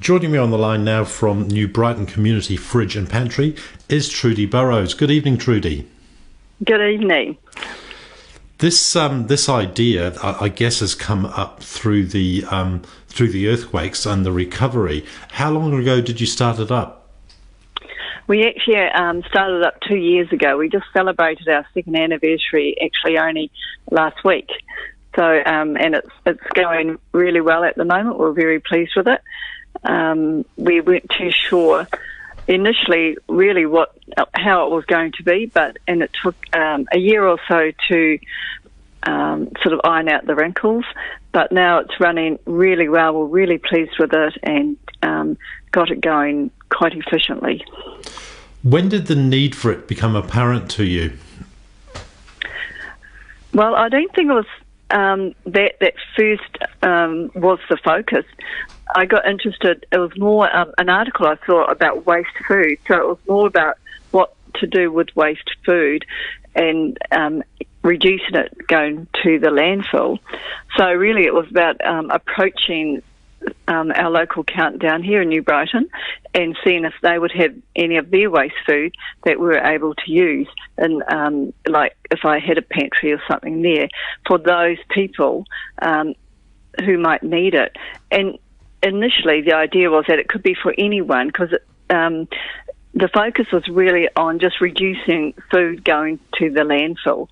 Joining me on the line now from New Brighton Community Fridge and Pantry is Trudy Burrows. Good evening, Trudy. Good evening. This idea, I guess, has come up through the earthquakes and the recovery. How long ago did you start it up? We actually started up 2 years ago. We just celebrated our second anniversary actually only last week. So and it's going really well at the moment. We're very pleased with it. We weren't too sure initially really how it was going to be, and it took a year or so to sort of iron out the wrinkles. But now it's running really well. We're really pleased with it and got it going quite efficiently. When did the need for it become apparent to you? Well, I don't think it was that first was the focus. I got interested. It was more an article I saw about waste food. So it was more about what to do with waste food and reducing it going to the landfill. So really it was about approaching our local count down here in New Brighton and seeing if they would have any of their waste food that we were able to use. And like if I had a pantry or something there for those people who might need it. And initially the idea was that it could be for anyone because the focus was really on just reducing food going to the landfill.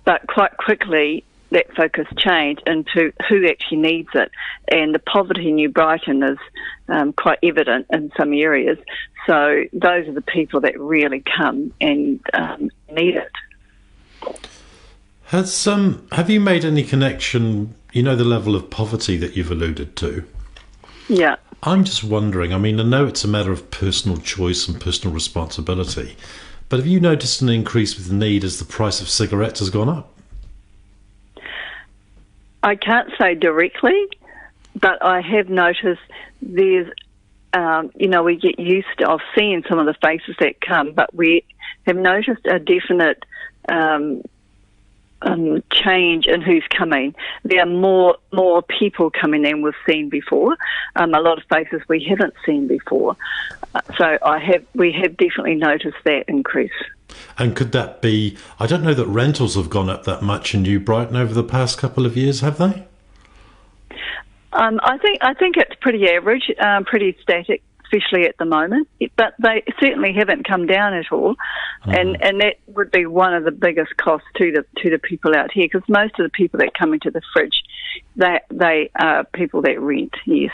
But quite quickly that focus changed into who actually needs it. And the poverty in New Brighton is quite evident in some areas. So those are the people that really come and need it. Have you made any connection, the level of poverty that you've alluded to? Yeah. I'm just wondering, I know it's a matter of personal choice and personal responsibility, but have you noticed an increase with the need as the price of cigarettes has gone up? I can't say directly, but I have noticed there's, we get used of seeing some of the faces that come, but we have noticed a definite change in who's coming. There are more people coming than we've seen before. A lot of faces we haven't seen before. So we have definitely noticed that increase. And could that be, I don't know that rentals have gone up that much in New Brighton over the past couple of years, have they? I think it's pretty average, pretty static, especially at the moment. But they certainly haven't come down at all, and that would be one of the biggest costs to the people out here, because most of the people that come into the fridge, they are people that rent. Yes.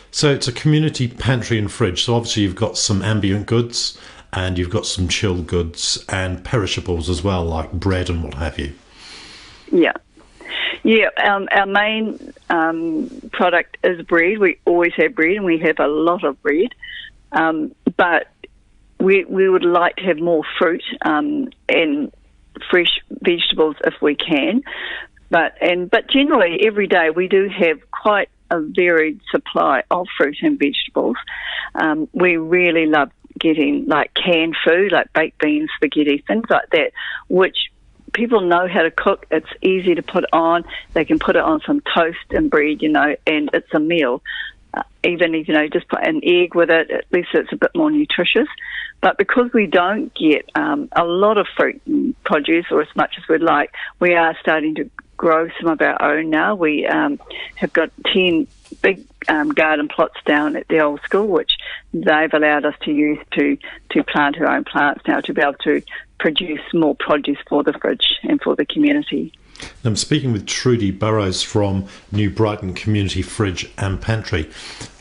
So it's a community pantry and fridge. So obviously you've got some ambient goods, and you've got some chilled goods and perishables as well, like bread and what have you. Yeah. Yeah, our main product is bread. We always have bread, and we have a lot of bread. But we would like to have more fruit and fresh vegetables if we can. But generally, every day we do have quite a varied supply of fruit and vegetables. We really love getting like canned food, like baked beans, spaghetti, things like that, which people know how to cook. It's easy to put on. They can put it on some toast and bread, and it's a meal. Even if, just put an egg with it, at least it's a bit more nutritious. But because we don't get a lot of fruit and produce, or as much as we'd like, we are starting to grow some of our own now. We have got 10 big garden plots down at the old school, which they've allowed us to use to plant our own plants now, to be able to produce more produce for the fridge and for the community. I'm speaking with Trudy Burrows from New Brighton Community Fridge and Pantry.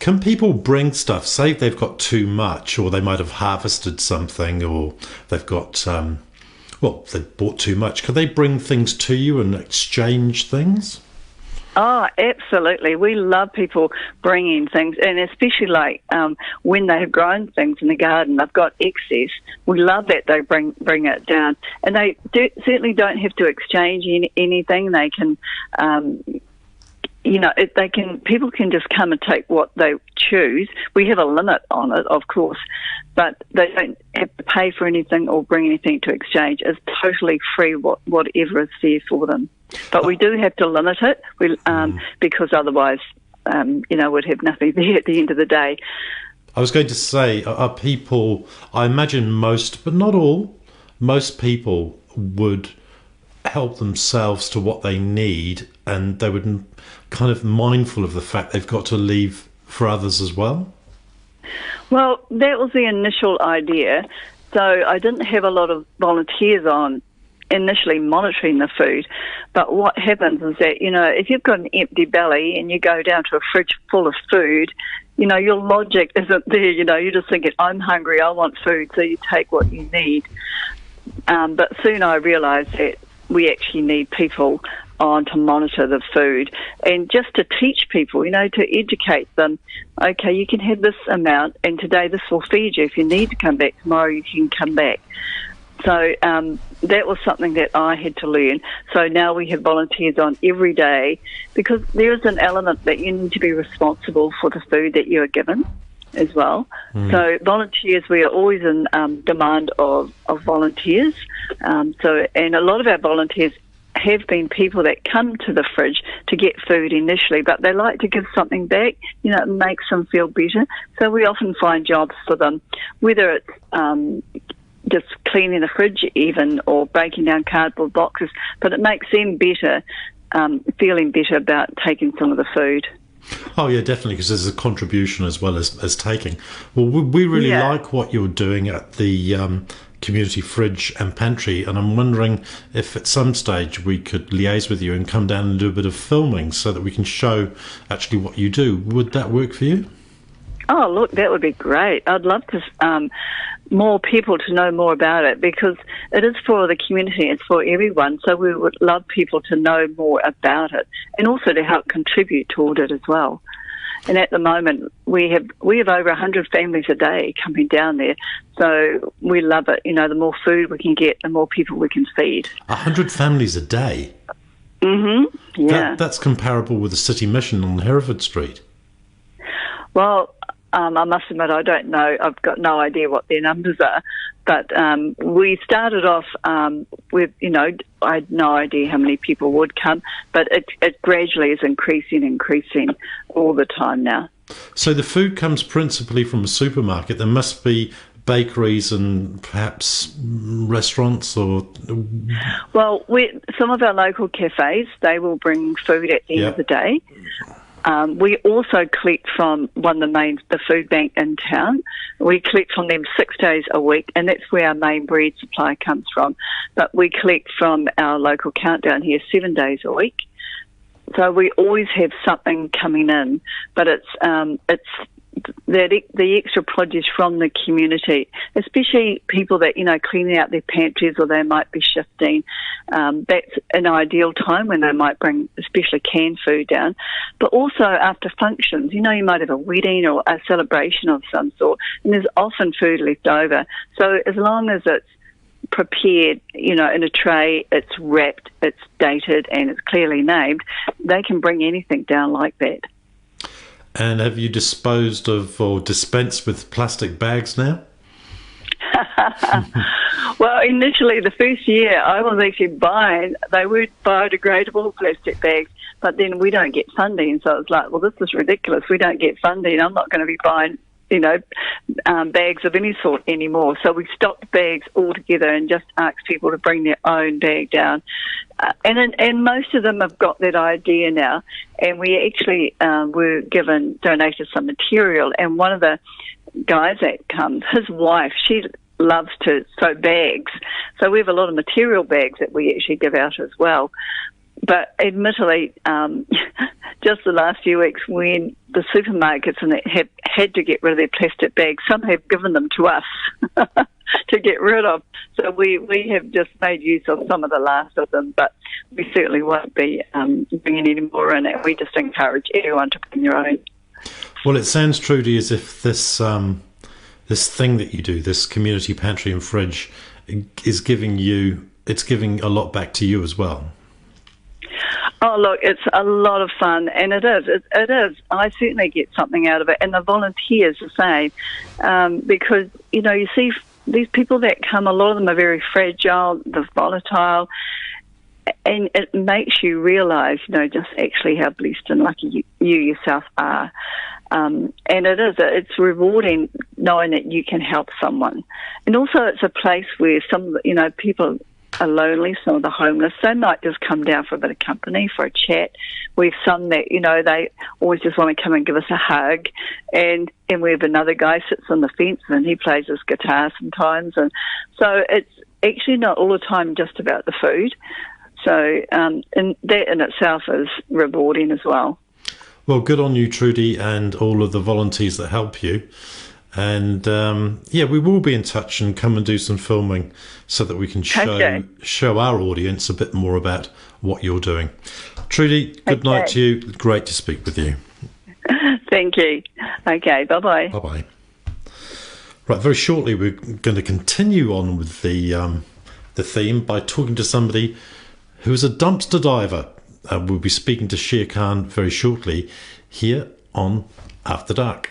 Can people bring stuff, say they've got too much, or they might have harvested something, or they've got, they've bought too much. Can they bring things to you and exchange things? Oh, absolutely. We love people bringing things, and especially like when they have grown things in the garden, they've got excess. We love that they bring it down, and they certainly don't have to exchange anything. They can, people can just come and take what they choose. We have a limit on it, of course, but they don't have to pay for anything or bring anything to exchange. It's totally free, whatever is there for them. But we do have to limit it because otherwise would have nothing there at the end of the day. I was going to say, are people, I imagine most, but not all, most people would help themselves to what they need, and they would kind of mindful of the fact they've got to leave for others as well? Well, that was the initial idea. So I didn't have a lot of volunteers on initially monitoring the food. But what happens is that, if you've got an empty belly and you go down to a fridge full of food, your logic isn't there. You're just thinking, I'm hungry, I want food, so you take what you need. But soon I realised that we actually need people on to monitor the food and just to teach people, to educate them. Okay, you can have this amount, and today this will feed you. If you need to come back tomorrow, you can come back. So that was something that I had to learn. So now we have volunteers on every day, because there is an element that you need to be responsible for the food that you are given as well. So volunteers, we are always in demand of volunteers. And a lot of our volunteers have been people that come to the fridge to get food initially, but they like to give something back. It makes them feel better. So we often find jobs for them, whether it's just cleaning the fridge even, or breaking down cardboard boxes, but it makes them better, feeling better about taking some of the food. Oh, yeah, definitely, because there's a contribution as well as taking. Well, we really like what you're doing at the community fridge and pantry, and I'm wondering if at some stage we could liaise with you and come down and do a bit of filming so that we can show actually what you do. Would that work for you? Oh, look, that would be great. I'd love to more people to know more about it, because it is for the community, it's for everyone, so we would love people to know more about it and also to help contribute toward it as well. And at the moment, we have over 100 families a day coming down there, so we love it. The more food we can get, the more people we can feed. 100 families a day? Mm-hmm, yeah. That's comparable with the City Mission on Hereford Street. Well, I must admit, I don't know. I've got no idea what their numbers are. But we started off with, I had no idea how many people would come, but it gradually is increasing all the time now. So the food comes principally from a supermarket. There must be bakeries and perhaps restaurants or... Well, some of our local cafes, they will bring food at the end of the day. We also collect from the food bank in town. We collect from them 6 days a week, and that's where our main breed supply comes from. But we collect from our local countdown here 7 days a week. So we always have something coming in, but it's the extra produce from the community, especially people that, cleaning out their pantries, or they might be shifting. That's an ideal time when they might bring especially canned food down. But also after functions, you might have a wedding or a celebration of some sort, and there's often food left over. So as long as it's prepared, in a tray, it's wrapped, it's dated, and it's clearly named, they can bring anything down like that. And have you disposed of or dispensed with plastic bags now? Well, initially, the first year, I was actually buying, they were biodegradable plastic bags, but then we don't get funding. So it's like, well, this is ridiculous. We don't get funding. I'm not going to be buying, bags of any sort anymore. So we stopped bags altogether and just asked people to bring their own bag down. And most of them have got that idea now. And we actually were donated some material. And one of the guys that comes, his wife, she loves to sew bags. So we have a lot of material bags that we actually give out as well. But admittedly, just the last few weeks when the supermarkets and that have had to get rid of their plastic bags, some have given them to us to get rid of. So we have just made use of some of the last of them, but we certainly won't be bringing any more in. And we just encourage everyone to bring their own. Well, it sounds, Trudy, as if this thing that you do, this community pantry and fridge, is giving a lot back to you as well. Oh, look, it's a lot of fun, and it is. It is. I certainly get something out of it, and the volunteers the same, because, you see these people that come, a lot of them are very fragile, they're volatile, and it makes you realise, just actually how blessed and lucky you yourself are. And it's rewarding knowing that you can help someone. And also it's a place where people are lonely, some of the homeless, they might just come down for a bit of company, for a chat. We've some that, they always just want to come and give us a hug. And we have another guy sits on the fence and he plays his guitar sometimes. And so it's actually not all the time just about the food. So and that in itself is rewarding as well. Well, good on you, Trudy, and all of the volunteers that help you. And we will be in touch and come and do some filming so that we can show our audience a bit more about what you're doing. Trudy, good night to you. Great to speak with you. Thank you. Okay, bye-bye. Bye-bye. Right, very shortly we're going to continue on with the theme by talking to somebody who is a dumpster diver. We'll be speaking to Shere Khan very shortly here on After Dark.